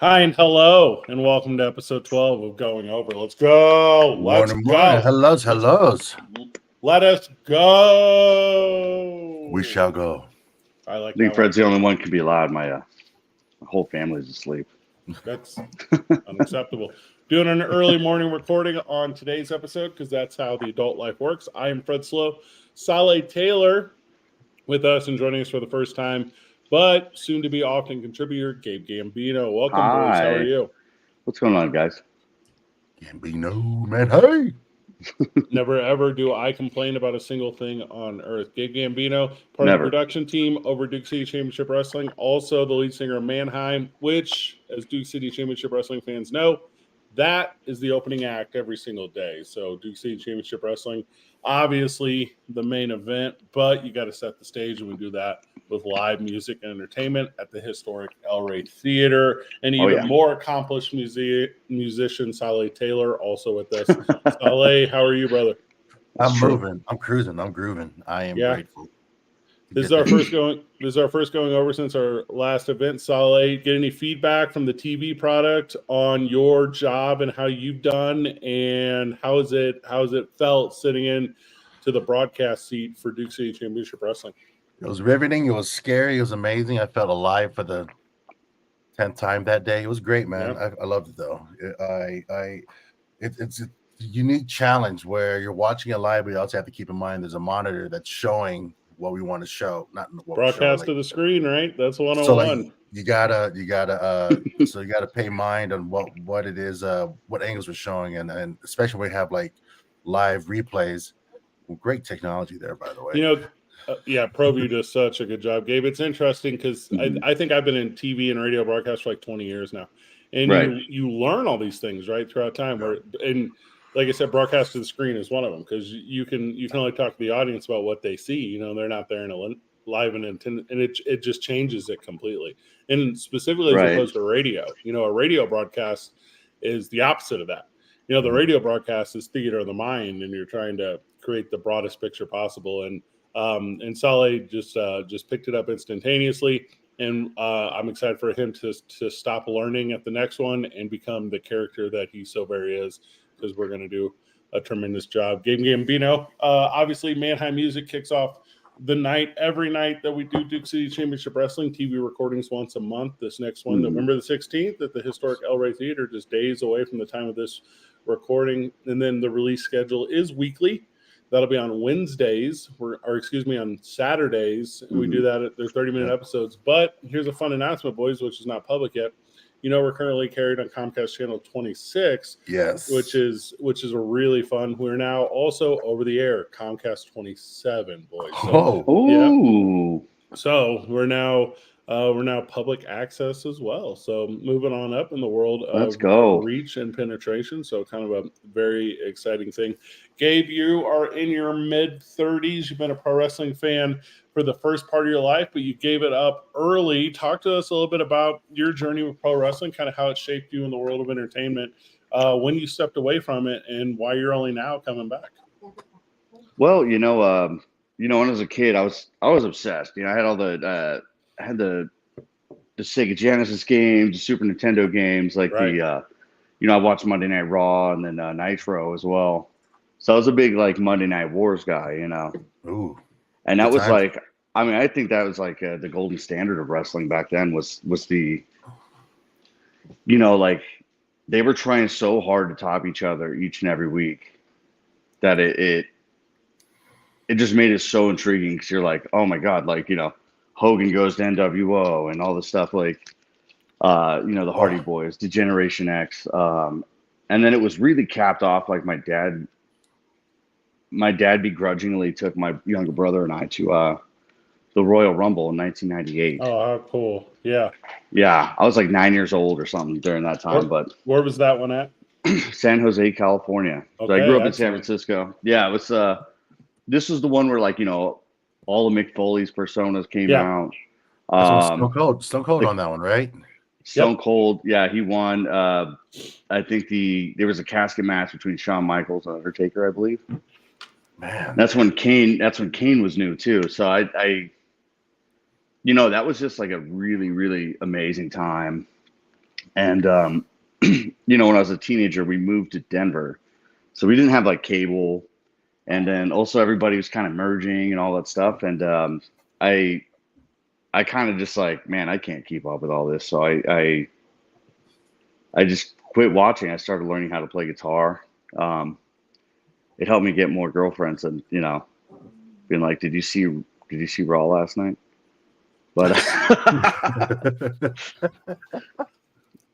Hi and hello, and welcome to episode 12 of Going Over. Let's go. Let's Morning, morning. go. Hellos, hellos. Let us go. We shall go. I like I think that Fred's the only one can be loud. My whole family's asleep. one. That's unacceptable. Doing an early morning recording on today's episode because that's how the adult life works. I am Fred Slow. Saleh Taylor with us and joining us for the first time, but soon to be often contributor, Gabe Gambino. Welcome, boys. How are Hi. you? What's going on, guys? Gambino, man. Hey. Never ever do I complain about a single thing on earth. Gabe Gambino, part of Never. the production team over Duke City Championship Wrestling, also the lead singer of Mannheim, which, as Duke City Championship Wrestling fans know, that is the opening act every single day. So Duke City Championship Wrestling, obviously the main event, but you got to set the stage, and we do that with live music and entertainment at the historic El Rey Theater. And even yeah. more accomplished musician, Saleh Taylor, also with us. Saleh, how are you, brother? I'm That's true. moving. I'm cruising. I'm grooving. I am Yeah. grateful. This is our first going over since our last event. Saleh, get any feedback from the TV product on your job and how you've done, and how's it felt sitting in to the broadcast seat for Duke City Championship Wrestling? It was riveting. It was scary. It was amazing. I felt alive for the 10th time that day. It was great, man. Yeah. I loved it though. It's a unique challenge where you're watching it live, but you also have to keep in mind there's a monitor that's showing what we want to show, not what Broadcast to the screen, right? That's 101. So you gotta so you gotta pay mind on what it is, what angles we're showing, and especially when we have like live replays. Great technology there, by the way. You know, ProView does such a good job, Gabe. It's interesting because I think I've been in TV and radio broadcast for like 20 years now, and Right. you learn all these things right throughout time. And like I said, broadcast to the screen is one of them because you can only talk to the audience about what they see. You know, they're not there in a live and it just changes it completely. And specifically as Right. opposed to radio, you know, a radio broadcast is the opposite of that. You know, the radio broadcast is theater of the mind, and you're trying to create the broadest picture possible. And Saleh just picked it up instantaneously, and I'm excited for him to stop learning at the next one and become the character that he so very is, because we're going to do a tremendous job. Gabe Gambino, obviously Mannheim Music kicks off every night that we do Duke City Championship Wrestling. TV recordings once a month. This next one, November the 16th at the historic El Rey Theater, just days away from the time of this recording. And then the release schedule is weekly. That'll be on Wednesdays, on Saturdays. We do that. They're 30-minute episodes. But here's a fun announcement, boys, which is not public yet. You know, we're currently carried on Comcast Channel 26. Yes. Which is a really fun. We're now also over the air, Comcast 27, boys. So, Ooh. So we're now public access as well. So moving on up in the world Let's of go. reach and penetration. So kind of a very exciting thing. Gabe, you are in your mid-30s. You've been a pro wrestling fan for the first part of your life, but you gave it up early. Talk to us a little bit about your journey with pro wrestling, kind of how it shaped you in the world of entertainment, when you stepped away from it, and why you're only now coming back. Well, when I was a kid, I was obsessed. You know, I had all the Sega Genesis games, the Super Nintendo games, like Right. I watched Monday Night Raw and then Nitro as well. So I was a big like Monday Night Wars guy, you know. Ooh. And that Good was times. like, I mean, I think that was like the golden standard of wrestling back then was the, like they were trying so hard to top each other each and every week that it just made it so intriguing because you're like, oh my God, like, Hogan goes to NWO and all this stuff like, the Hardy Boys, Degeneration X. And then it was really capped off. Like my dad begrudgingly took my younger brother and I to the Royal Rumble in 1998. Oh, how cool. Yeah. Yeah. I was like 9 years old or something during that time, but Where was that one at? San Jose, California. So I Okay, grew up in San excellent. Francisco. Yeah. It was, this was the one where like, all of Mick Foley's personas came Yeah. out. That's Stone Cold on that one, right? Stone Cold. Yeah. He won. I think there was a casket match between Shawn Michaels and Undertaker, I believe. Man. That's when Kane was new too. So I that was just like a really, really amazing time. And when I was a teenager, we moved to Denver, so we didn't have like cable, and then also everybody was kind of merging and all that stuff. And I kind of just like, man, I can't keep up with all this, so I just quit watching. I started learning how to play guitar. It helped me get more girlfriends, and being like, did you see Raw last night? But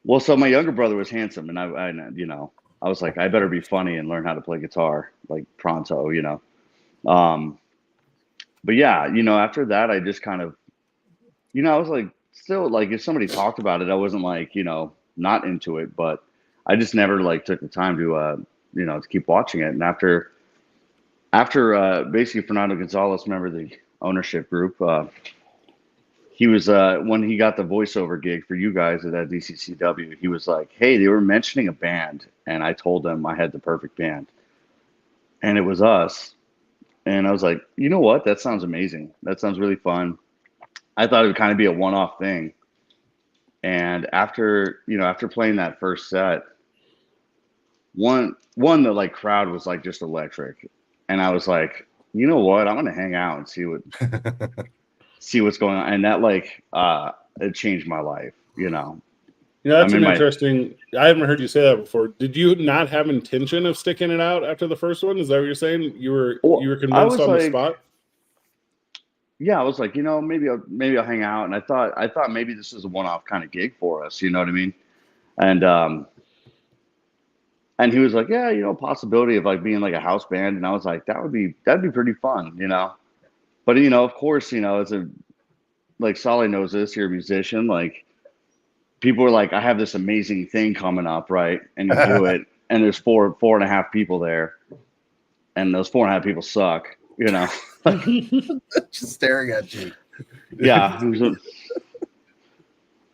well, so my younger brother was handsome, and I was like, I better be funny and learn how to play guitar like pronto, But yeah, after that, I just kind of, I was like, still like, if somebody talked about it, I wasn't like, not into it, but I just never like took the time to, to keep watching it. And after basically Fernando Gonzalez, remember the ownership group, he was when he got the voiceover gig for you guys at that DCCW, he was like, hey, they were mentioning a band, and I told them I had the perfect band, and it was us. And I was like, you know what? That sounds amazing. That sounds really fun. I thought it would kind of be a one-off thing. And after playing that first set, one the like crowd was like just electric, and I was like, you know what? I'm gonna hang out and see what's going on. And that like it changed my life. That's interesting. I haven't heard you say that before. Did you not have intention of sticking it out after the first one? Is that what you're saying? You were convinced on the spot? Yeah, I was like, maybe I'll hang out. And I thought maybe this is a one-off kind of gig for us, you know what I mean? And he was like, yeah, possibility of like being like a house band. And I was like, that'd be pretty fun, But of course, it's like Solly knows this, you're a musician, like people are like, I have this amazing thing coming up, right? And you do it, and there's 4.5 people there, and those 4.5 people suck, just staring at you. Yeah.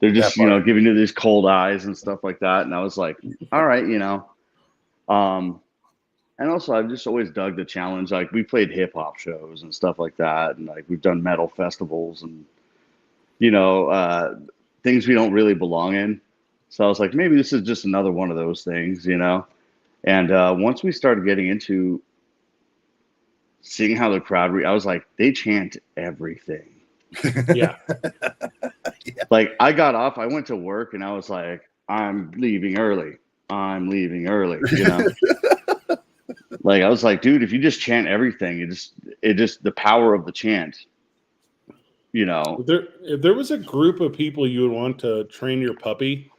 They're just, giving you these cold eyes and stuff like that. And I was like, all right, and also I've just always dug the challenge. Like we played hip hop shows and stuff like that. And like we've done metal festivals and, things we don't really belong in. So I was like, maybe this is just another one of those things, And once we started getting into seeing how the crowd, I was like, they chant everything. Yeah. Like I got off, I went to work, and I was like, I'm leaving early. Like I was like, dude, if you just chant everything, it just the power of the chant. If there was a group of people you would want to train your puppy,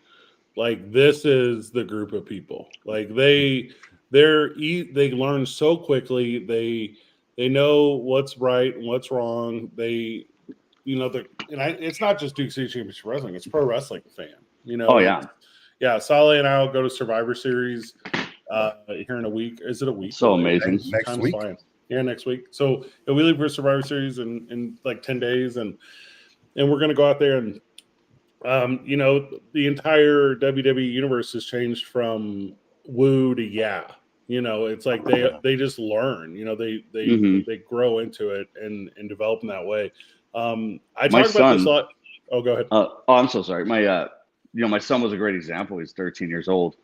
like this is the group of people. Like they learn so quickly. They know what's right and what's wrong. It's not just Duke City Championship Wrestling. It's pro wrestling fan. Oh yeah. Yeah. Solly and I will go to Survivor Series here in a week. Is it a week? So amazing. Next week. Flying. Yeah, next week. So we leave for Survivor Series in like 10 days, and we're gonna go out there and the entire WWE universe has changed from woo to yeah. It's like they just learn. They grow into it and develop in that way. I talk about this a lot. Oh, go ahead. I'm so sorry. My son was a great example. He's 13 years old.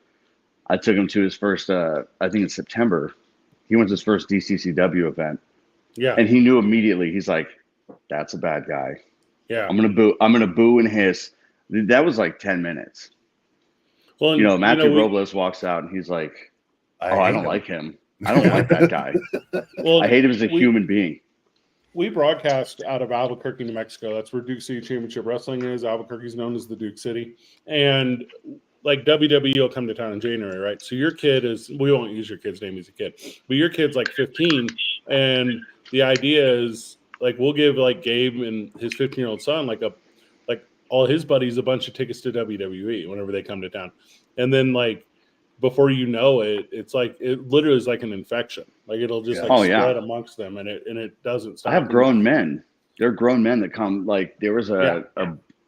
I took him to his first, I think in September, he went to his first DCCW event. Yeah. And he knew immediately, he's like, that's a bad guy. Yeah. I'm going to boo and hiss. That was like 10 minutes. Well, Matthew Robles walks out and he's like, I don't like him. I don't like that guy. Well, I hate him as a human being. We broadcast out of Albuquerque, New Mexico. That's where Duke City Championship Wrestling is. Albuquerque is known as the Duke City. And like WWE will come to town in January, right? So your kid we won't use your kid's name, he's a kid, but your kid's like 15. And the idea is like, we'll give like Gabe and his 15-year-old son, like all his buddies, a bunch of tickets to WWE whenever they come to town. And then like, before you know it, it's like, it literally is like an infection. Like it'll just spread amongst them, and it doesn't stop. I have grown men. There are grown men that come. Like there was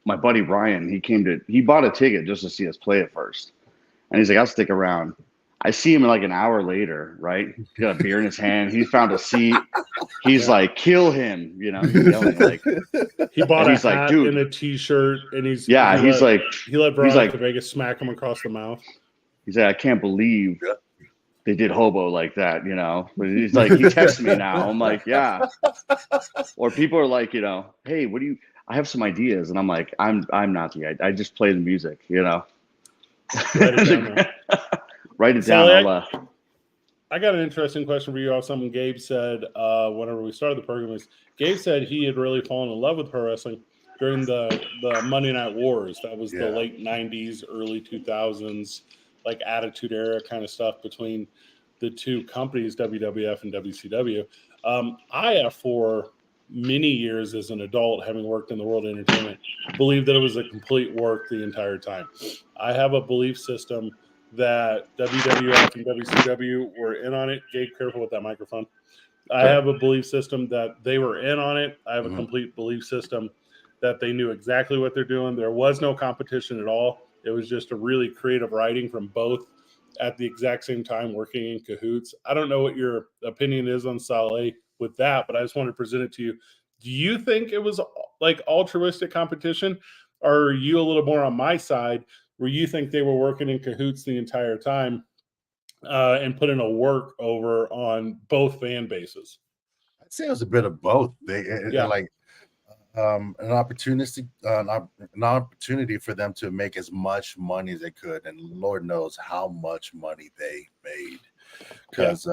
my buddy Brian. He bought a ticket just to see us play at first, and he's like, I'll stick around. I see him like an hour later, right? He's got a beer in his hand. He found a seat. He's like, kill him. You know, he's yelling like, He bought and a he's like, hat dude. and a T-shirt, and he He's let like, Veronica Vegas smack him across the mouth. He's like, I can't believe they did Hobo like that, you know. But he's like, he texts me now. I'm like, yeah. Or people are like, you know, hey, what do you? I have some ideas, and I'm like, I'm not the I just play the music, you know. Write it down. Write it down. I got an interesting question for you off something Gabe said whenever we started the program. Gabe said he had really fallen in love with pro wrestling during the Monday Night Wars. That was the late 90s, early 2000s, like Attitude Era kind of stuff between the two companies, WWF and WCW. I have for many years as an adult, having worked in the world of entertainment, believed that it was a complete work the entire time. I have a belief system that WWF and WCW were in on it. Gabe, careful with that microphone. I have a belief system that they were in on it. I have a complete belief system that they knew exactly what they're doing. There was no competition at all. It was just a really creative writing from both at the exact same time working in cahoots. I don't know what your opinion is on Saleh with that, but I just wanted to present it to you. Do you think it was like altruistic competition, or are you a little more on my side where you think they were working in cahoots the entire time and putting a work over on both fan bases? I'd say it was a bit of both. They like an opportunity for them to make as much money as they could, and Lord knows how much money they made. Because,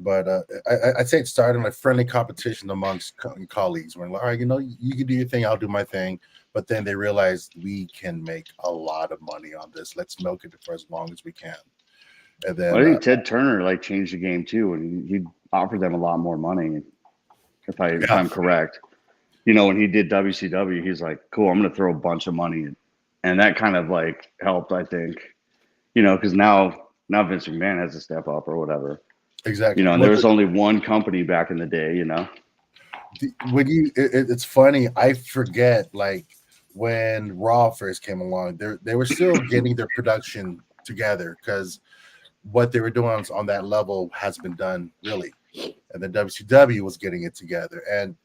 I'd say it started like friendly competition amongst colleagues. When, all right, you know, you can do your thing, I'll do my thing. But then they realized we can make a lot of money on this. Let's milk it for as long as we can. And then I think Ted Turner like changed the game too, and he offered them a lot more money. If I'm correct, you know, when he did WCW, he's like, "Cool, I'm going to throw a bunch of money in," and that kind of like helped, I think, you know, because now Vince McMahon has to step up or whatever. Exactly. You know, and there was only one company back in the day, you know. When it's funny, I forget like when Raw first came along, they were still getting their production together because what they were doing on that level has been done really, and then WCW was getting it together, and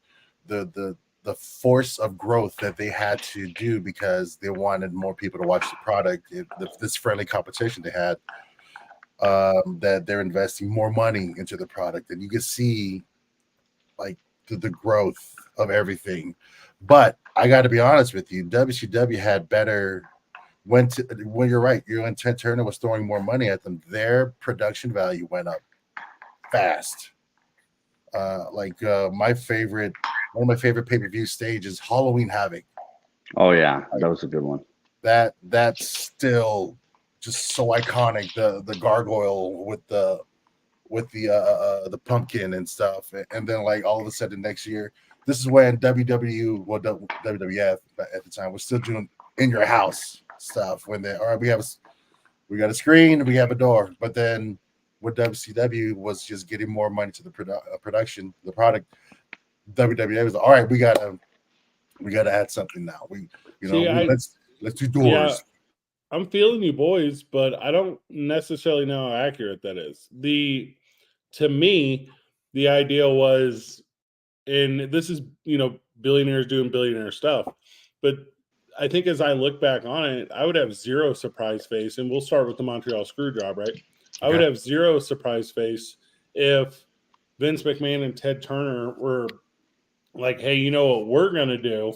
the force of growth that they had to do because they wanted more people to watch the product, this friendly competition they had, that they're investing more money into the product, and you can see like the growth of everything. But I got to be honest with you, WCW had better. When you're right, Ted Turner was throwing more money at them. Their production value went up fast. One of my favorite pay-per-view stages, Halloween Havoc. Oh yeah, that was a good one. That's still just so iconic. The gargoyle with the pumpkin and stuff, and then like all of a sudden next year, this is when WWF at the time was still doing in your house stuff. When they we got a screen, we have a door, but then what WCW was just getting more money to the production, the product. WWE was like, all right, we gotta add something now. Let's do doors. Yeah, I'm feeling you boys, but I don't necessarily know how accurate that is. To me, the idea was, and this is, you know, billionaires doing billionaire stuff, but I think as I look back on it, I would have zero surprise face, and we'll start with the Montreal Screwjob, right? Okay. I would have zero surprise face if Vince McMahon and Ted Turner were like, hey, you know what we're going to do?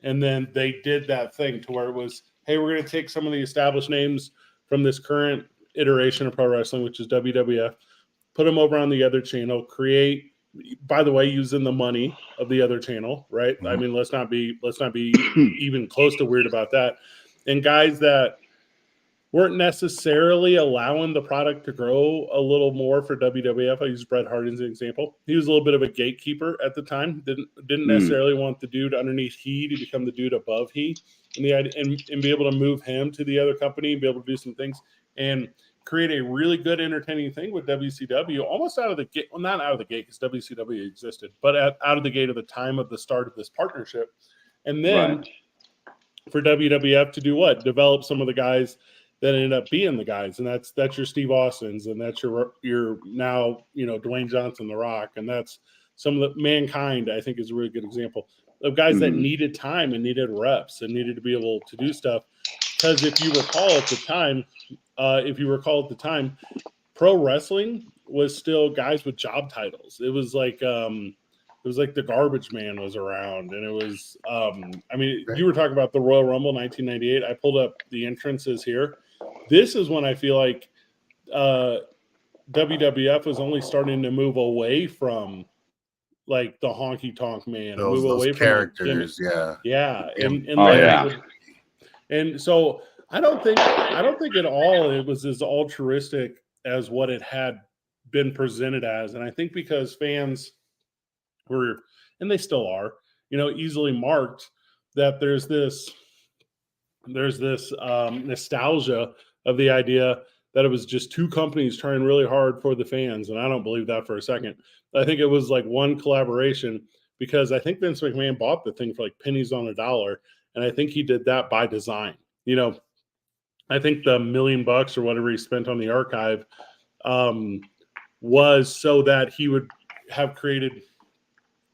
And then they did that thing to where it was, hey, we're going to take some of the established names from this current iteration of pro wrestling, which is WWF, put them over on the other channel, create, by the way, using the money of the other channel, right? Mm-hmm. I mean, let's not be even close to weird about that. And guys that weren't necessarily allowing the product to grow a little more for WWF. I use Bret Hart as an example. He was a little bit of a gatekeeper at the time. Didn't necessarily want the dude underneath he to become the dude above he, and be able to move him to the other company, be able to do some things and create a really good, entertaining thing with WCW almost out of the gate. Well, not out of the gate because WCW existed, but out of the gate of the time of the start of this partnership. And then for WWF to do what? Develop some of the guys that ended up being the guys, and that's your Steve Austins, and that's your now Dwayne Johnson, The Rock, and that's some of the Mankind. I think is a really good example of guys that needed time and needed reps and needed to be able to do stuff. Because if you recall at the time, pro wrestling was still guys with job titles. It was like the Garbage Man was around, and it was you were talking about the Royal Rumble 1998. I pulled up the entrances here. This is when I feel like WWF was only starting to move away from like the honky tonk man, those away characters, from and so I don't think at all it was as altruistic as what it had been presented as, and I think because fans were, and they still are, easily marked that there's this nostalgia of the idea that it was just two companies trying really hard for the fans. And I don't believe that for a second. I think it was like one collaboration, because I think Vince McMahon bought the thing for like pennies on a dollar. And I think he did that by design. I think the $1 million or whatever he spent on the archive was so that he would have created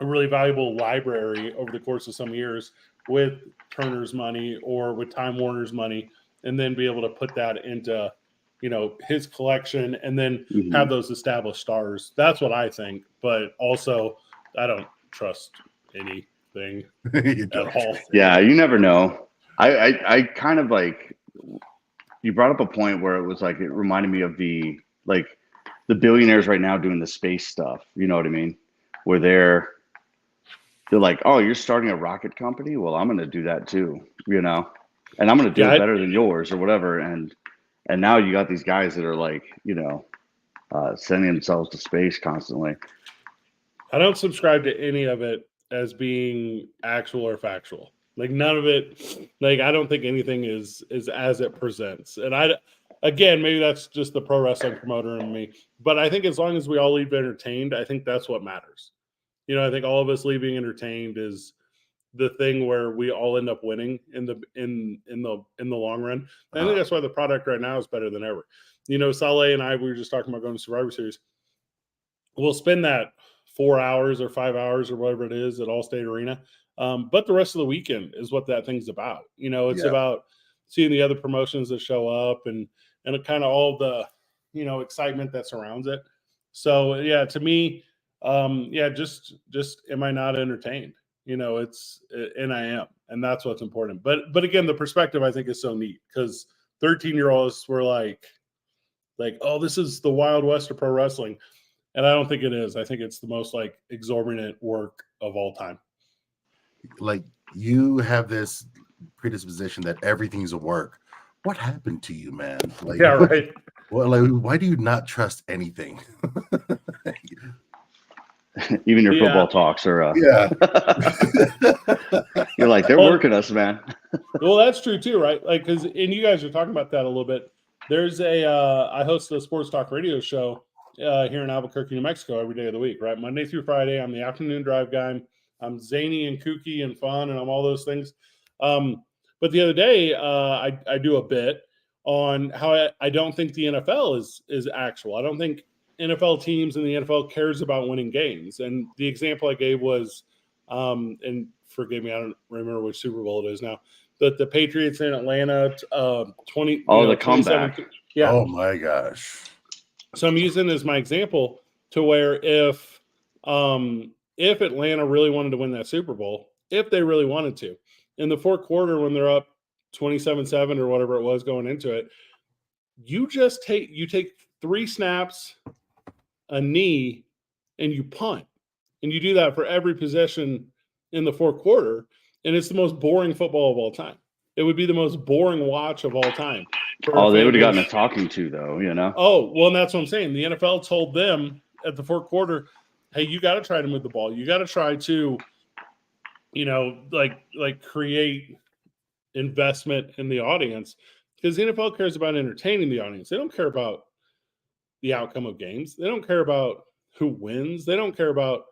a really valuable library over the course of some years with Turner's money or with Time Warner's money, and then be able to put that into his collection, and then have those established stars. That's what I think. But also, I don't trust anything at all. Yeah, you never know. I kind of like, you brought up a point where it was like, it reminded me of the billionaires right now doing the space stuff. You know what I mean? Where they're like, oh, you're starting a rocket company? Well, I'm going to do that too, and I'm going to do it better than yours or whatever. And now you got these guys that are like, sending themselves to space constantly. I don't subscribe to any of it as being actual or factual. Like none of it, like I don't think anything is as it presents. And again, maybe that's just the pro wrestling promoter in me, but I think as long as we all leave entertained, I think that's what matters. I think all of us leaving entertained is the thing where we all end up winning in the long run. And I think that's why the product right now is better than ever. Saleh and I, we were just talking about going to Survivor Series. We'll spend that 4 hours or 5 hours or whatever it is at Allstate Arena. But the rest of the weekend is what that thing's about. It's about seeing the other promotions that show up and kind of all the, excitement that surrounds it. So yeah, to me, just am I not entertained? And I am, and that's what's important. But again, the perspective I think is so neat, because 13-year-olds were like, oh, this is the Wild West of pro wrestling. And I don't think it is. I think it's the most like exorbitant work of all time. Like, you have this predisposition that everything's a work. What happened to you, man? Like, yeah, right. Why do you not trust anything? Even your football talks are yeah. You're like, they're working us, man. Well, that's true too, right? Like, because and you guys are talking about that a little bit. There's I host a sports talk radio show here in Albuquerque, New Mexico, every day of the week, right? Monday through Friday. I'm the afternoon drive guy. I'm zany and kooky and fun, and I'm all those things. But the other day, I do a bit on how I don't think the NFL is actual. I don't think NFL teams and the NFL cares about winning games. And the example I gave was, and forgive me, I don't remember which Super Bowl it is now, but the Patriots in Atlanta, 20. The comeback. Yeah. Oh my gosh. So I'm using this as my example to where if Atlanta really wanted to win that Super Bowl, if they really wanted to, in the fourth quarter when they're up 27-7 or whatever it was going into it, you take 3 snaps, a knee, and you punt. And you do that for every possession in the fourth quarter, and it's the most boring football of all time. It would be the most boring watch of all time. Oh, they would have gotten a talking to, though, Oh, well, and that's what I'm saying. The NFL told them at the fourth quarter, hey, you got to try to move the ball. You got to try to, like create investment in the audience, because the NFL cares about entertaining the audience. They don't care about the outcome of games. They don't care about who wins. They don't care about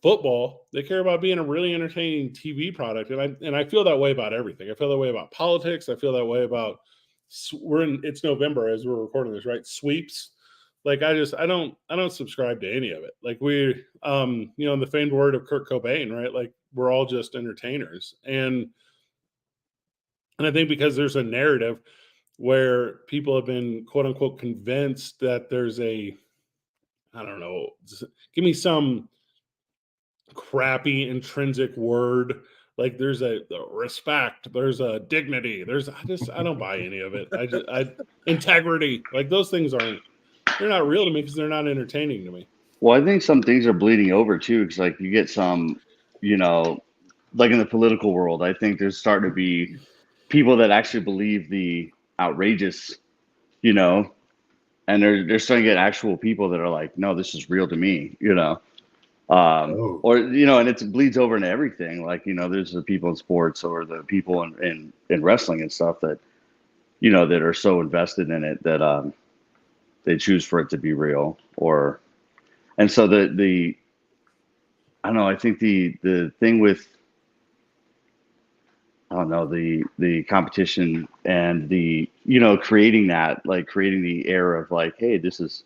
football. They care about being a really entertaining TV product. And I feel that way about everything. I feel that way about politics. I feel that way about it's November as we're recording this, right? Sweeps. Like I don't subscribe to any of it. Like we, in the famed word of Kurt Cobain, right? Like we're all just entertainers. And I think because there's a narrative where people have been quote unquote convinced that there's I don't know, give me some crappy intrinsic word. Like there's a respect, there's a dignity, I don't buy any of it. Integrity, like those things they're not real to me because they're not entertaining to me. Well, I think some things are bleeding over too, because like you get some, like in the political world, I think there's starting to be people that actually believe the outrageous, and they're starting to get actual people that are like, no, this is real to me, or and it bleeds over into everything. Like there's the people in sports or the people in wrestling and stuff that that are so invested in it that they choose for it to be real. And so the I don't know, I think the thing with the competition and the creating the air of like, hey, this is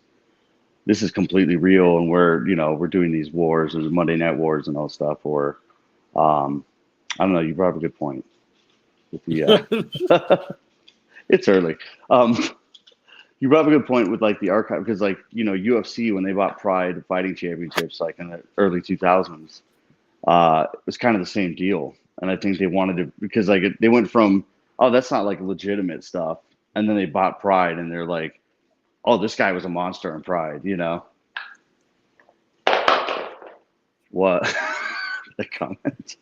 completely real, and we're doing these wars, there's Monday Night Wars and all stuff, or I don't know, you brought up a good point with the it's early. You brought up a good point with like the archive, because like UFC, when they bought Pride Fighting Championships like in the early 2000s, it was kind of the same deal. And I think they wanted to, because like they went from, oh, that's not like legitimate stuff, and then they bought Pride and they're like, oh, this guy was a monster in Pride, What? The comment.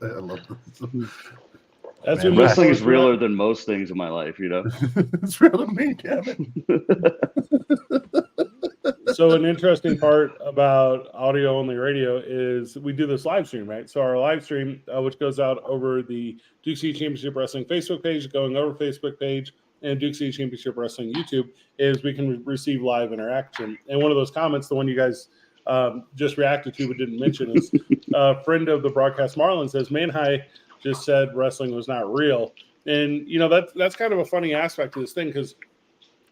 I love this. That's Man, wrestling is realer than most things in my life, It's real to me, Kevin. So an interesting part about audio only radio is we do this live stream, right? So our live stream, which goes out over the Duke City Championship Wrestling Facebook page, going over Facebook page, and Duke City Championship Wrestling YouTube, is we can receive live interaction. And one of those comments, the one you guys just reacted to but didn't mention, is a friend of the broadcast, Marlon, says, Man High just said wrestling was not real. And, that's kind of a funny aspect to this thing, because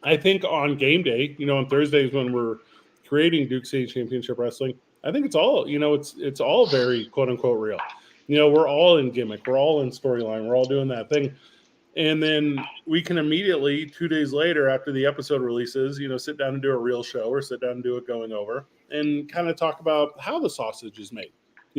I think on game day, on Thursdays when we're creating Duke City Championship Wrestling, I think it's all, it's all very quote unquote real. We're all in gimmick, we're all in storyline, we're all doing that thing. And then we can immediately 2 days later, after the episode releases, sit down and do a real show, or sit down and do it going over, and kind of talk about how the sausage is made.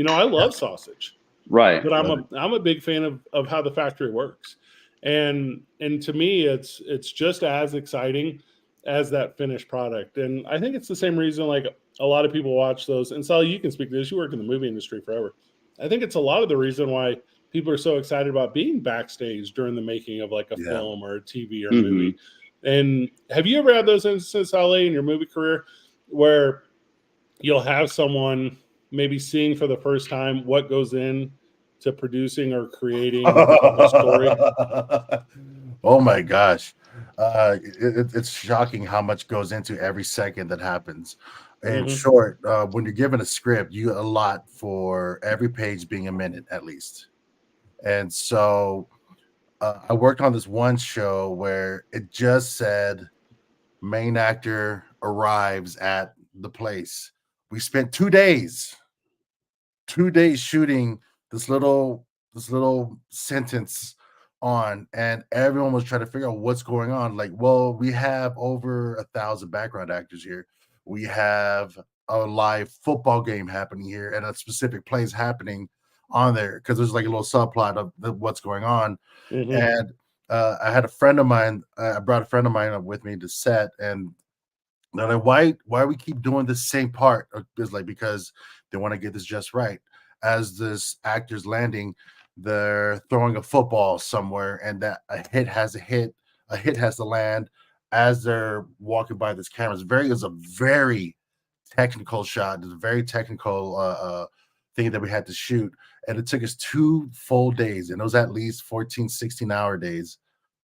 I love sausage. Right. But I'm a big fan of how the factory works. And to me, it's just as exciting as that finished product. And I think it's the same reason, like a lot of people watch those, and Sally, you can speak to this, you work in the movie industry forever. I think it's a lot of the reason why people are so excited about being backstage during the making of like a film or a TV or a movie. And have you ever had those instances, Sally, in your movie career where you'll have someone maybe seeing for the first time what goes in to producing or creating a story? Oh my gosh. It's shocking how much goes into every second that happens. In short, when you're given a script, you allot for every page being a minute at least. And so I worked on this one show where it just said main actor arrives at the place. We spent 2 days shooting this little sentence on, and everyone was trying to figure out what's going on. Like, well, we have over 1,000 background actors here. We have a live football game happening here, and a specific play is happening on there because there's like a little subplot of what's going on. And I had a friend of mine. I brought a friend of mine up with me to set, and they're like, why we keep doing the same part? It's like, because they want to get this just right. As this actor's landing, they're throwing a football somewhere, and that a hit has to land as they're walking by this camera. It's a very technical shot. It's a very technical thing that we had to shoot, and it took us 2 full days, and it was at least 14, 16-hour days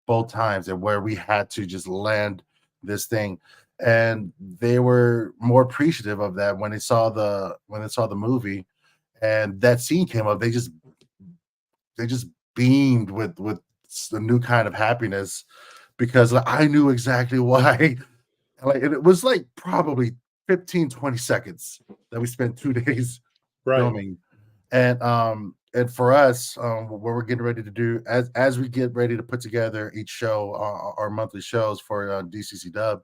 both times, and where we had to just land this thing. And they were more appreciative of that when they saw the movie, and that scene came up. They just beamed with a new kind of happiness because I knew exactly why. Like it was like probably 15, 20 seconds that we spent 2 days filming. And for us, what we're getting ready to do as we get ready to put together each show, our monthly shows for DCC Dub,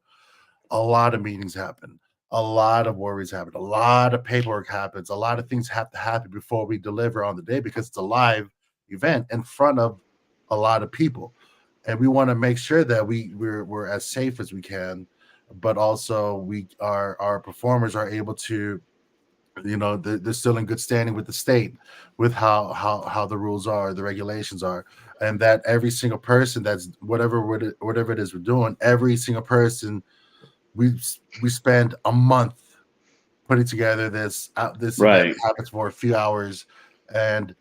a lot of meetings happen, a lot of worries happen, a lot of paperwork happens, a lot of things have to happen before we deliver on the day because it's a live event in front of a lot of people, and we want to make sure that we're as safe as we can, but also our performers are able to, they're still in good standing with the state, with how the rules are, the regulations are, and that every single person that's whatever it is we're doing, every single person, we spend a month putting together this right. event happens for a few hours, and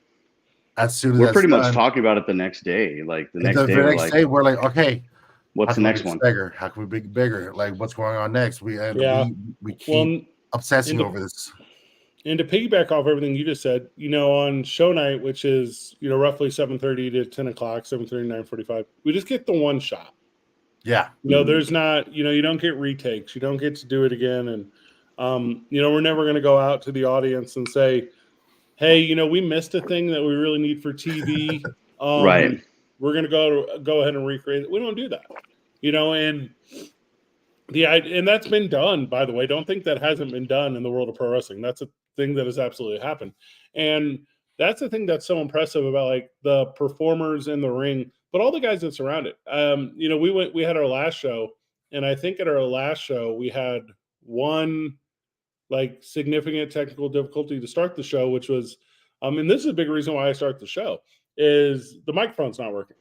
as soon as we're that's pretty done, much talking about it the next day. Like the next day, we're like, okay, what's the next one? Bigger? How can we make it bigger? Like, what's going on next? We keep obsessing over this. And to piggyback off everything you just said, on show night, which is, roughly 7:30 to 10 o'clock, 7:30, 9:45, we just get the one shot. Yeah. There's not, you don't get retakes. You don't get to do it again. And, we're never going to go out to the audience and say, hey, we missed a thing that we really need for TV. Right. We're going to go ahead and recreate it. We don't do that, and that's been done, by the way. Don't think that hasn't been done in the world of pro wrestling. That's a thing that has absolutely happened. And that's the thing that's so impressive about like the performers in the ring, but all the guys that surround it. We had our last show, and I think at our last show we had one like significant technical difficulty to start the show, which was, and this is a big reason why I start the show, is the microphone's not working.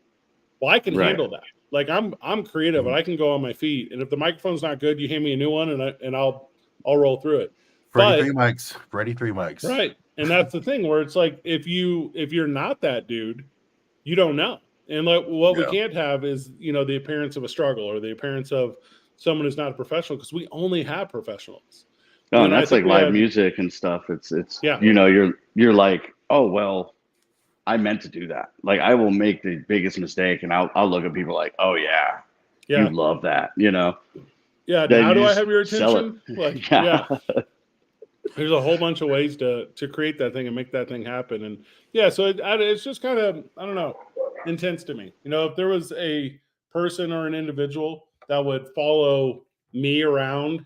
Well, I can handle that. Like I'm creative, and I can go on my feet. And if the microphone's not good, you hand me a new one, and I'll roll through it. Ready three mics. Right. And that's the thing where it's like, if you're not that dude, you don't know. And like what we can't have is, the appearance of a struggle or the appearance of someone who's not a professional, because we only have professionals. No, and that's like live music and stuff. It's you're like, oh, well, I meant to do that. Like I will make the biggest mistake and I'll look at people like, oh yeah, you love that, Yeah. Now do I have your attention? Like, yeah. There's a whole bunch of ways to create that thing and make that thing happen. And so it's just kind of, I don't know, intense to me. If there was a person or an individual that would follow me around,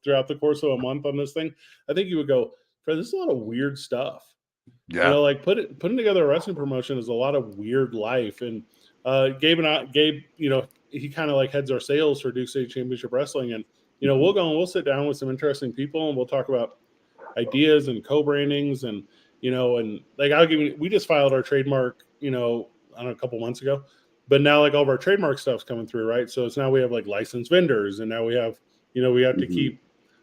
throughout the course of a month on this thing, I think you would go, Fred, this is a lot of weird stuff. Yeah. Like putting together a wrestling promotion is a lot of weird life. And Gabe, he kind of like heads our sales for Duke City Championship Wrestling. And, we'll go and we'll sit down with some interesting people and we'll talk about ideas and co-brandings and, and like we just filed our trademark, I don't know, a couple months ago, but now like all of our trademark stuff's coming through. Right. So it's now we have like licensed vendors, and now we have, we have to keep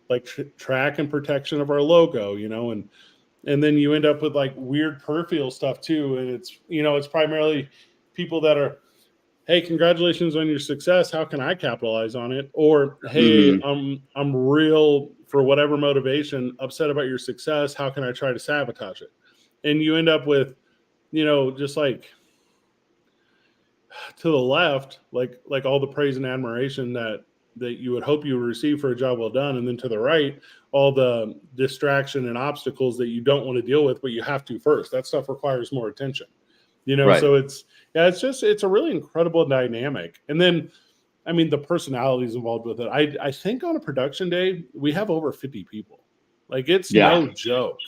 like track and protection of our logo, and then you end up with like weird peripheral stuff too. And it's, it's primarily people that are, hey, congratulations on your success. How can I capitalize on it? Or, hey, I'm real, for whatever motivation, upset about your success. How can I try to sabotage it? And you end up with, just like to the left, like all the praise and admiration that you would hope you would receive for a job well done. And then to the right, all the distraction and obstacles that you don't want to deal with, but you have to first. That stuff requires more attention, Right. So it's a really incredible dynamic. And then, I mean, the personalities involved with it. I think on a production day, we have over 50 people. Like it's no joke.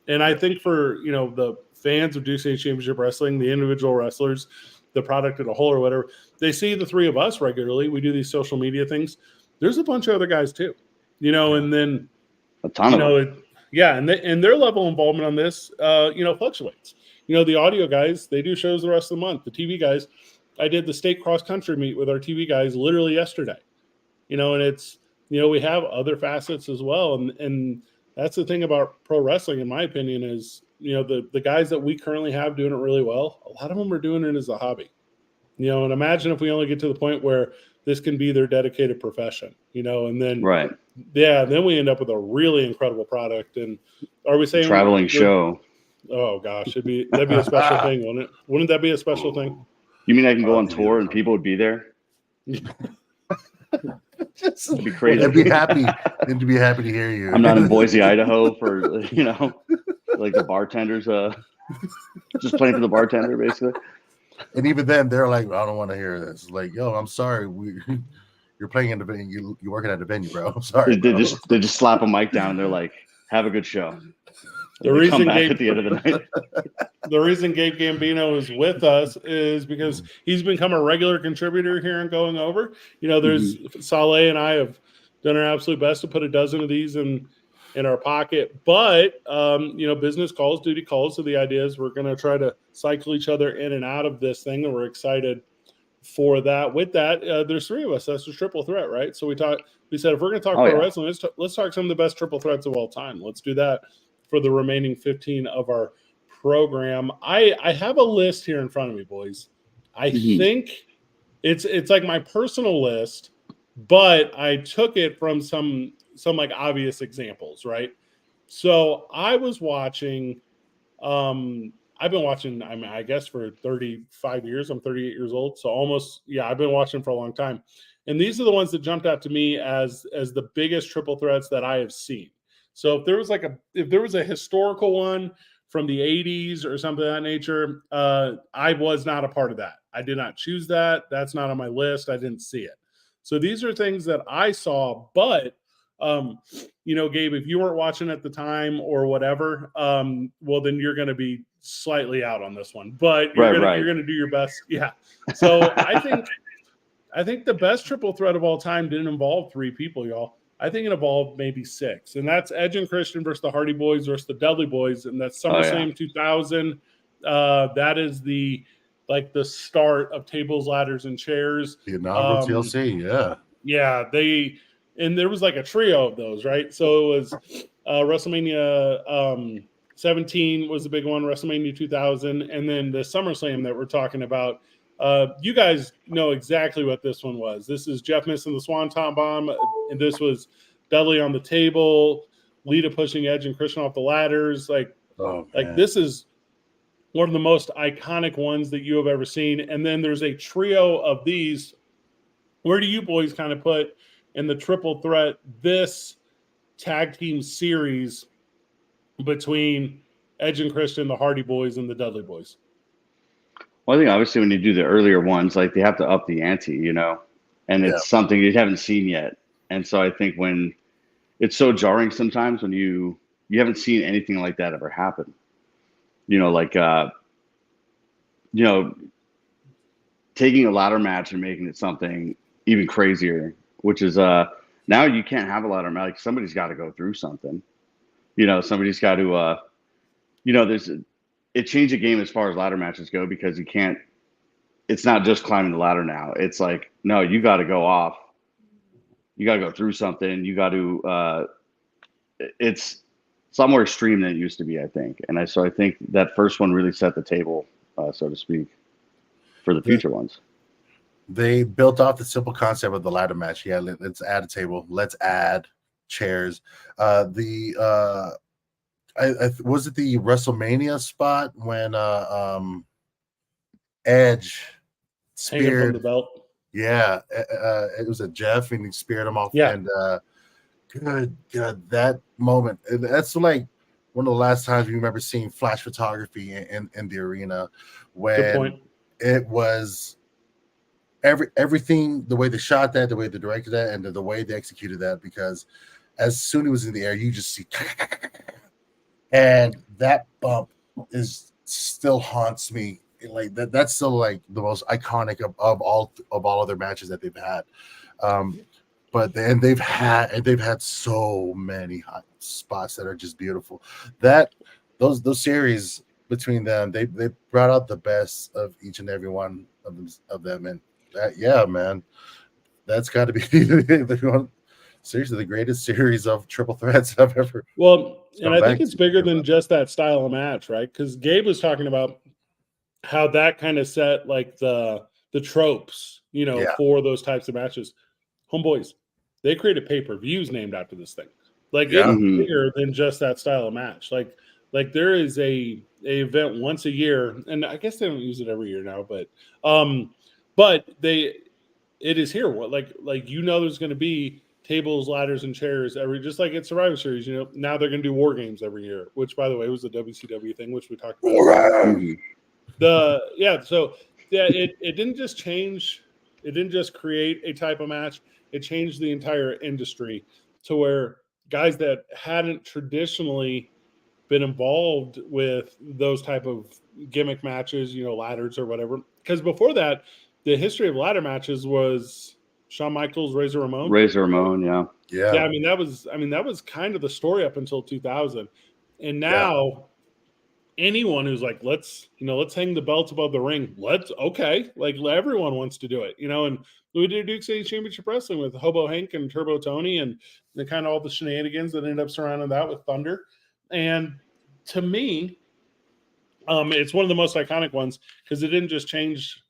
And I think for, the fans of Duke City Championship Wrestling, the individual wrestlers, the product as a whole or whatever, they see the three of us regularly. We do these social media things. There's a bunch of other guys too, and then a ton of them. And their level of involvement on this, fluctuates. The audio guys, they do shows the rest of the month. The TV guys, I did the state cross country meet with our TV guys literally yesterday, and it's, we have other facets as well. And that's the thing about pro wrestling, in my opinion, is, the guys that we currently have doing it really well, a lot of them are doing it as a hobby, and imagine if we only get to the point where this can be their dedicated profession, and then, then we end up with a really incredible product. And are we saying traveling show? Oh gosh, that'd be a special thing, wouldn't it? Wouldn't that be a special thing? You mean I can go on dude. tour and people would be there? Just, It'd be crazy. They'd be happy. They'd be happy to hear you. I'm not in Boise, Idaho for, like the bartenders just playing for the bartender basically. And even then, they're like, I don't want to hear this. Like, yo, I'm sorry. You're playing in the venue. You're working at the venue, bro. I'm sorry. They bro. just slap a mic down and they're like, have a good show. The They come reason back Gabe, at the end of the night. the reason Gabe Gambino is with us is because he's become a regular contributor here and going over. There's Saleh and I have done our absolute best to put a dozen of these in our pocket, but business calls, duty calls. So the idea is we're going to try to cycle each other in and out of this thing, and we're excited for that. With that, there's three of us. That's a triple threat, right? So we said if we're going to talk pro wrestling, let's talk some of the best triple threats of all time. Let's do that for the remaining 15 of our program. I have a list here in front of me, boys. I think it's like my personal list, but I took it from some like obvious examples, right? So I was watching, I've been watching, I guess for 35 years, I'm 38 years old. So I've been watching for a long time. And these are the ones that jumped out to me as the biggest triple threats that I have seen. So if there was a historical one from the 80s or something of that nature, I was not a part of that. I did not choose that. That's not on my list. I didn't see it. So these are things that I saw, but Gabe, if you weren't watching at the time or whatever, well, then you're going to be slightly out on this one, but you're going to do your best. Yeah. So I think the best triple threat of all time didn't involve three people, y'all. I think it involved maybe six, and that's Edge and Christian versus the Hardy Boys versus the Dudley Boys, and that's SummerSlam 2000. That is the start of tables, ladders, and chairs. The inaugural TLC, yeah. Yeah, and there was like a trio of those, right? So it was WrestleMania 17 was the big one, WrestleMania 2000, and then the SummerSlam that we're talking about. You guys know exactly what this one was. This is Jeff missing the Swanton Bomb, and this was Dudley on the table, Lita pushing Edge and Christian off the ladders. This is one of the most iconic ones that you have ever seen. And then there's a trio of these. Where do you boys kind of put in the triple threat this tag team series between Edge and Christian, the Hardy Boys, and the Dudley Boys? Well, I think obviously when you do the earlier ones, like they have to up the ante, and it's something you haven't seen yet. And so I think when it's so jarring sometimes when you haven't seen anything like that ever happen, taking a ladder match and making it something even crazier, which is now you can't have a ladder match. Like somebody's got to go through something, somebody's got to, it changed the game as far as ladder matches go because it's not just climbing the ladder now. It's like, no, you got to go off. You got to go through something. You got to, it's a lot more extreme than it used to be, I think. And so I think that first one really set the table, so to speak, for the future ones. They built off the simple concept of the ladder match. Yeah, let's add a table. Let's add chairs. Was it the WrestleMania spot when Edge speared the belt? Yeah, it was a Jeff and he speared him off. Yeah. And good, that moment. And that's like one of the last times we remember seeing flash photography in the arena when it was everything, the way they shot that, the way they directed that, and the way they executed that, because as soon as it was in the air, you just see and that bump is still haunts me. Like that's still like the most iconic of all other matches that they've had. But they've had so many hot spots that are just beautiful. That those series between them, they brought out the best of each and every one of them. And that, yeah, man, that's got to be seriously the greatest series of triple threats I've ever. Well, and I think it's bigger than just that style of match, right? Because Gabe was talking about how that kind of set like the tropes, for those types of matches. Homeboys, they created pay-per-views named after this thing. Like it's bigger than just that style of match. Like Like there is a event once a year, and I guess they don't use it every year now, but it is here. Like there's going to be tables, ladders, and chairs just like at Survivor Series. Now they're going to do War Games every year, which by the way was the WCW thing, which we talked about. Mhm. It didn't just change. It didn't just create a type of match. It changed the entire industry to where guys that hadn't traditionally been involved with those type of gimmick matches, ladders or whatever. Because before that, the history of ladder matches was Shawn Michaels, Razor Ramon. Razor Ramon, yeah. Yeah. I mean, that was kind of the story up until 2000. And now anyone who's like, let's hang the belts above the ring. Everyone wants to do it, and we did Duke City Championship Wrestling with Hobo Hank and Turbo Tony and the kind of all the shenanigans that ended up surrounding that with Thunder. And to me, it's one of the most iconic ones because it didn't just change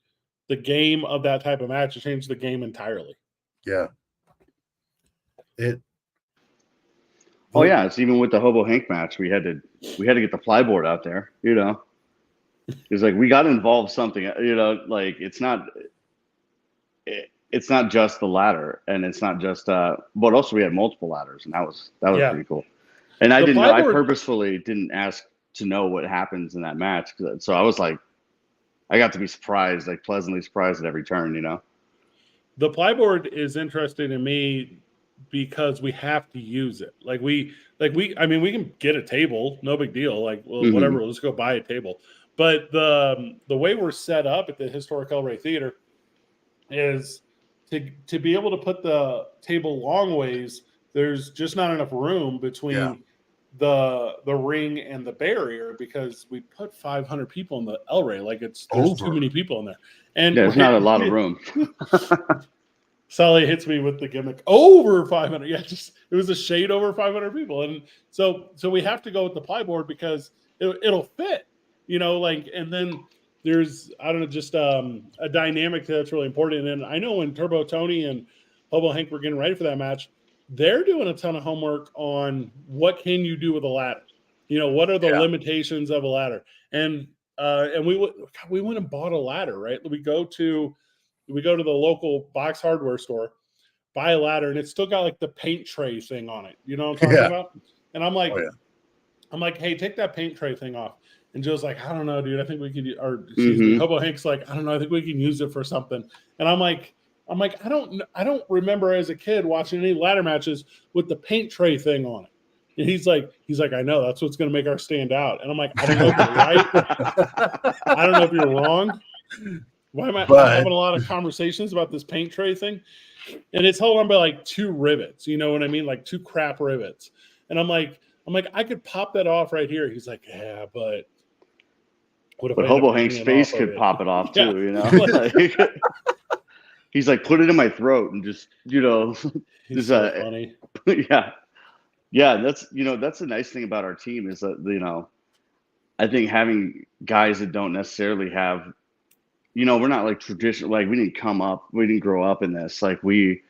the game of that type of match; it changed the game entirely. Yeah. Oh yeah, it's even with the Hobo Hank match. We had to get the flyboard out there. It's like we got to involve something. Like it's not just the ladder, and it's not just. But also we had multiple ladders, and that was pretty cool. And I purposefully didn't ask to know what happens in that match, so I was like, I got to be surprised, like pleasantly surprised at every turn. The plyboard is interesting to me because we have to use it. We can get a table, no big deal. Whatever, let's go buy a table. But the way we're set up at the Historic El Rey Theater is to be able to put the table long ways. There's just not enough room between the ring and the barrier because we put 500 people in the El Rey. There's too many people in there, and there's not a lot of room. Sally hits me with the gimmick over 500. Yeah, it was a shade over 500 people, and so we have to go with the plyboard because it'll fit, and then there's just a dynamic that's really important. And I know when Turbo Tony and Hobo Hank were getting ready for that match, they're doing a ton of homework on what can you do with a ladder. What are the limitations of a ladder, and we went and bought a ladder, right? We go to the local Box Hardware store, buy a ladder, and it's still got the paint tray thing on it. You know what I'm talking about? And I'm like, hey, take that paint tray thing off. And Joe's like, I don't know, dude. I think we could. Or excuse me, Hobo Hank's like, I don't know. I think we can use it for something. And I'm like, I don't remember as a kid watching any ladder matches with the paint tray thing on it. And he's like, I know that's what's going to make ours stand out. And I'm like, I don't know if you're right. I don't know if you're wrong. Why am I having a lot of conversations about this paint tray thing? And it's held on by 2 rivets. You know what I mean? 2 crap rivets. And I'm like, I could pop that off right here. He's like, yeah, but what if? But Hobo Hank's face could pop it off too. He's like, put it in my throat and just, He's so funny. Yeah. That's the nice thing about our team is that I think having guys that don't necessarily have. We're not traditional. We didn't grow up in this. We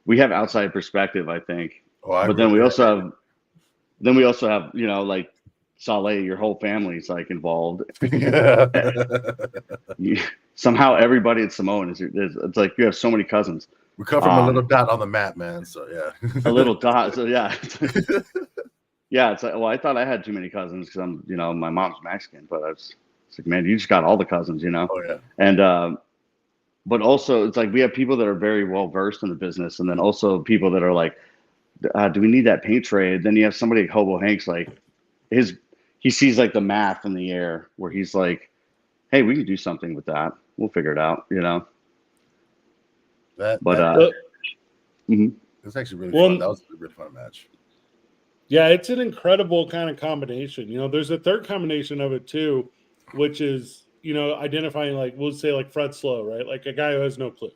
have outside perspective, I think. But then we also have, Saleh, your whole family's involved. Somehow everybody at Samoan is it's like you have so many cousins. We come from a little dot on the map, man. So yeah, a little dot. So yeah, yeah. It's like, well, I thought I had too many cousins because I'm, my mom's Mexican, but it's like, man, you just got all the cousins, Oh yeah. And but also it's like we have people that are very well versed in the business, and then also people that are like, do we need that paint tray? And then you have somebody like Hobo Hank's he sees the math in the air where he's like, hey, we can do something with that. We'll figure it out, It's actually really fun. That was a really fun match. Yeah, it's an incredible kind of combination. There's a third combination of it too, which is, identifying we'll say Fred Slow, right? A guy who has no clue.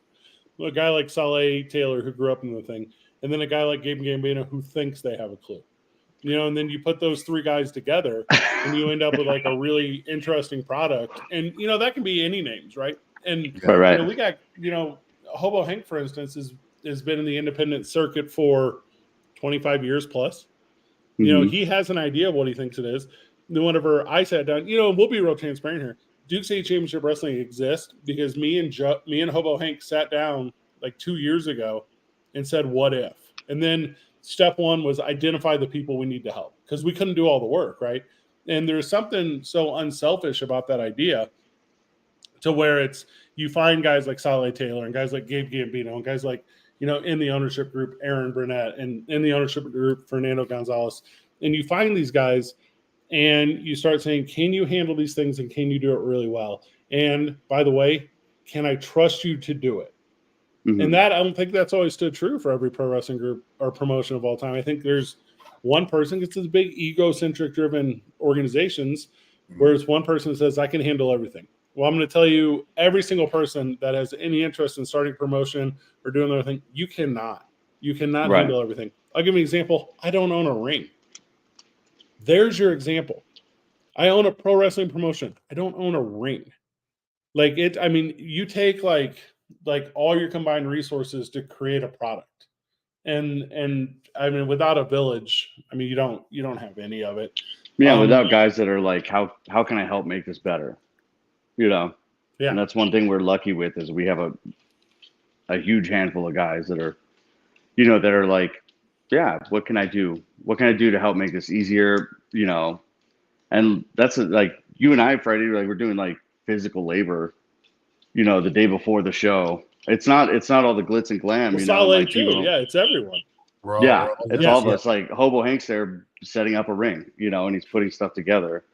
A guy like Saleh Taylor who grew up in the thing, and then a guy like Gabe Gambino who thinks they have a clue. And then you put those 3 guys together and you end up with a really interesting product. And, that can be any names, right? And right. We got, Hobo Hank, for instance, has been in the independent circuit for 25 years plus. He has an idea of what he thinks it is. then whenever I sat down, we'll be real transparent here. Duke State Championship Wrestling exists because me and Hobo Hank sat down like 2 years ago and said, what if? And then step one was identify the people we need to help because we couldn't do all the work, right? And there's something so unselfish about that idea to where it's you find guys like Saleh Taylor and guys like Gabe Gambino and guys like, in the ownership group, Aaron Burnett, and in the ownership group, Fernando Gonzalez. And you find these guys and you start saying, can you handle these things and can you do it really well? And by the way, can I trust you to do it? Mm-hmm. And that, I don't think that's always stood true for every pro wrestling group or promotion of all time. I think there's one person gets these big egocentric driven organizations, whereas one person says, I can handle everything. Well, I'm going to tell you, every single person that has any interest in starting promotion or doing other thing, you cannot right. handle everything. I'll give you an example. I don't own a ring. There's your example. I own a pro wrestling promotion. I don't own a ring. You take like all your combined resources to create a product. And I mean, without a village, I mean, you don't have any of it. Yeah. Without guys that are like, how can I help make this better? Yeah. And that's one thing we're lucky with is we have a huge handful of guys that are, that are like, yeah, what can I do? What can I do to help make this easier? And that's like you and I, Freddie, like we're doing like physical labor, the day before the show. It's not all the glitz and glam, Like too. Yeah, it's everyone. It's all of us. Like Hobo Hank's there setting up a ring, and he's putting stuff together.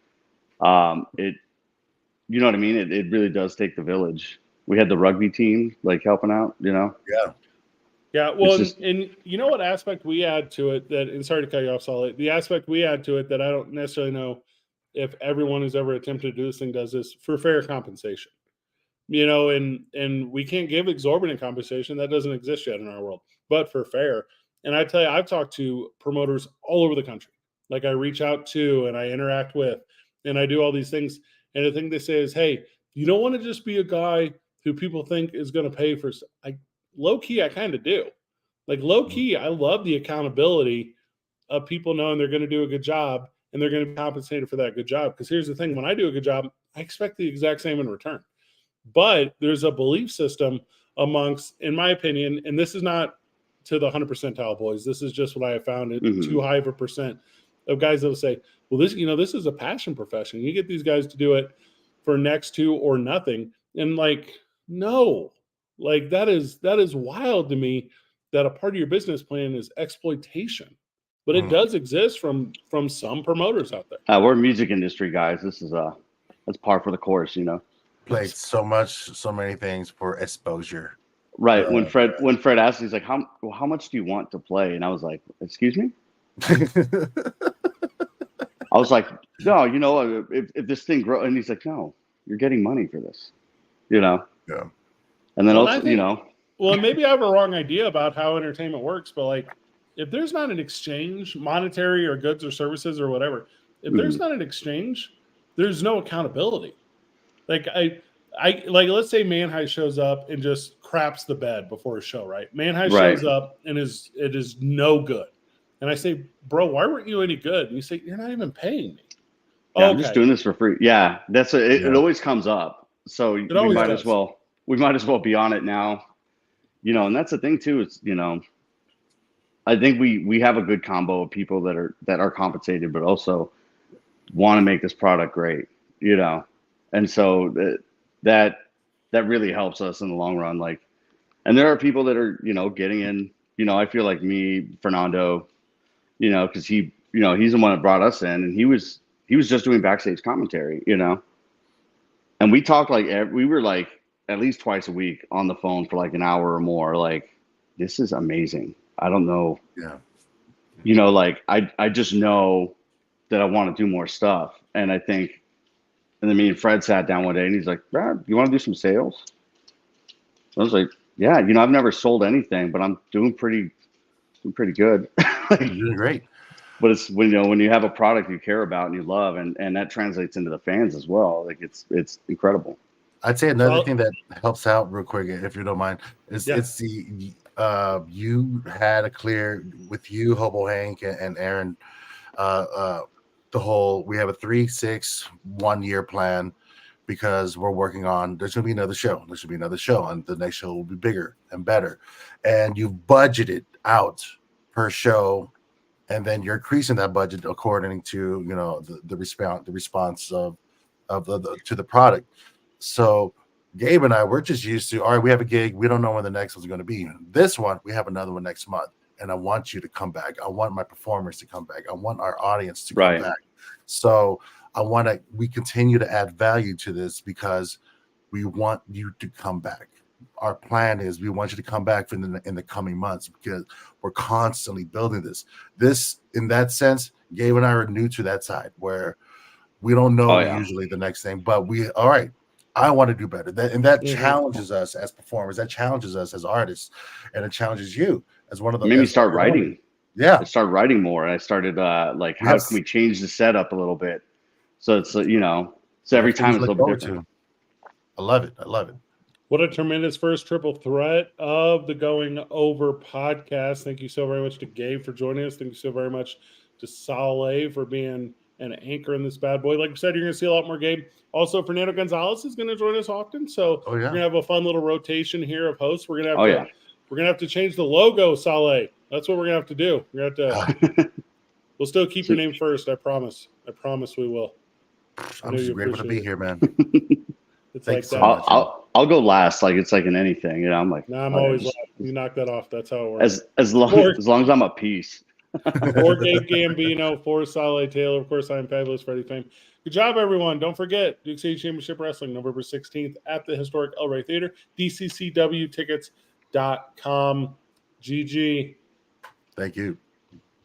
You know what I mean? It really does take the village. We had the rugby team like helping out, Yeah. Yeah. Well, and you know what aspect we add to it and sorry to cut you off, Solid. The aspect we add to it that I don't necessarily know if everyone who's ever attempted to do this thing does this for fair compensation. And we can't give exorbitant compensation. That doesn't exist yet in our world, but for fair. And I tell you, I've talked to promoters all over the country. Like I reach out to and I interact with, and I do all these things. And the thing they say is, hey, you don't want to just be a guy who people think is going to pay for. Low key, I kind of do. Like low key, I love the accountability of people knowing they're going to do a good job and they're going to be compensated for that good job. Because here's the thing, when I do a good job, I expect the exact same in return. But there's a belief system amongst, in my opinion, and this is not to the 100 percentile boys. This is just what I have found at too high of a percent of guys that will say, well, this is a passion profession. You get these guys to do it for next to or nothing. And like, no, like that is wild to me that a part of your business plan is exploitation, but it does exist from some promoters out there. We're music industry guys. This is that's par for the course, Played so many things for exposure. Right. When Fred asked, he's like, how much do you want to play? And I was like, excuse me? I was like, no, if this thing grows, and he's like, no, you're getting money for this, Yeah. And then well, maybe I have a wrong idea about how entertainment works, but like, if there's not an exchange, monetary or goods or services or whatever, if there's not an exchange, there's no accountability. Like I like, let's say Manhigh shows up and just craps the bed before a show, right? Manhigh shows up and it is no good. And I say, bro, why weren't you any good? And you say, you're not even paying me. Yeah, okay. I'm just doing this for free. Yeah, that's it always comes up. So we might as well be on it now. And that's the thing too, is I think we have a good combo of people that are compensated, but also want to make this product great, and so that really helps us in the long run. Like, and there are people that are, getting in, I feel like me, Fernando, cause he, he's the one that brought us in, and he was just doing backstage commentary, and we talked we were like at least twice a week on the phone for like an hour or more. Like, this is amazing. I don't know. Yeah. Like I just know that I want to do more stuff. And I think, and then me and Fred sat down one day and he's like, Brad, you want to do some sales? I was like, yeah, I've never sold anything, but I'm doing pretty good. You're doing great. But it's when you have a product you care about and you love, and that translates into the fans as well. Like it's incredible. I'd say another thing that helps out real quick, if you don't mind, is it's the you had a clear with you, Hobo Hank and Aaron, we have a 3, 6, 1 year plan because we're working on, there's going to be another show. There should be another show, and the next show will be bigger and better. And you've budgeted out per show, and then you're increasing that budget according to, the response of to the product. So Gabe and I, we're just used to, all right, we have a gig. We don't know when the next one's going to be. This one, we have another one next month. And I want you to come back. I want my performers to come back. I want our audience to come back. So we continue to add value to this because we want you to come back. Our plan is we want you to come back in the coming months because we're constantly building this. This, in that sense, Gabe and I are new to that side where we don't know usually the next thing, but all right, I want to do better. That challenges us as performers. That challenges us as artists, and it challenges you as one of the. Made me start writing. Yeah, I started writing more, and I started how can we change the setup a little bit? So it's so every time it's a little bit different. I love it. What a tremendous first triple threat of the Going Over podcast. Thank you so very much to Gabe for joining us. Thank you so very much to Saleh for being an anchor in this bad boy. Like I said, you're going to see a lot more Gabe. Also, Fernando Gonzalez is going to join us often. So we're going to have a fun little rotation here of hosts. We're going to have to change the logo, Saleh. That's what we're going to have to do. We're going to have to. We'll still keep your name first. I promise. I promise we will. I'm just grateful to be here, man. It's Thanks like so that. much. I'll go last. Like it's like in anything. I'm like. I'm always last. You knock that off. That's how it works. As long as I'm at peace. For Gabe Gambino, for Saleh Taylor. Of course, I'm Fabulous Freddie Fame. Good job, everyone. Don't forget, Duke City Championship Wrestling, November 16th at the historic El Rey Theater. DCCWtickets.com. GG. Thank you.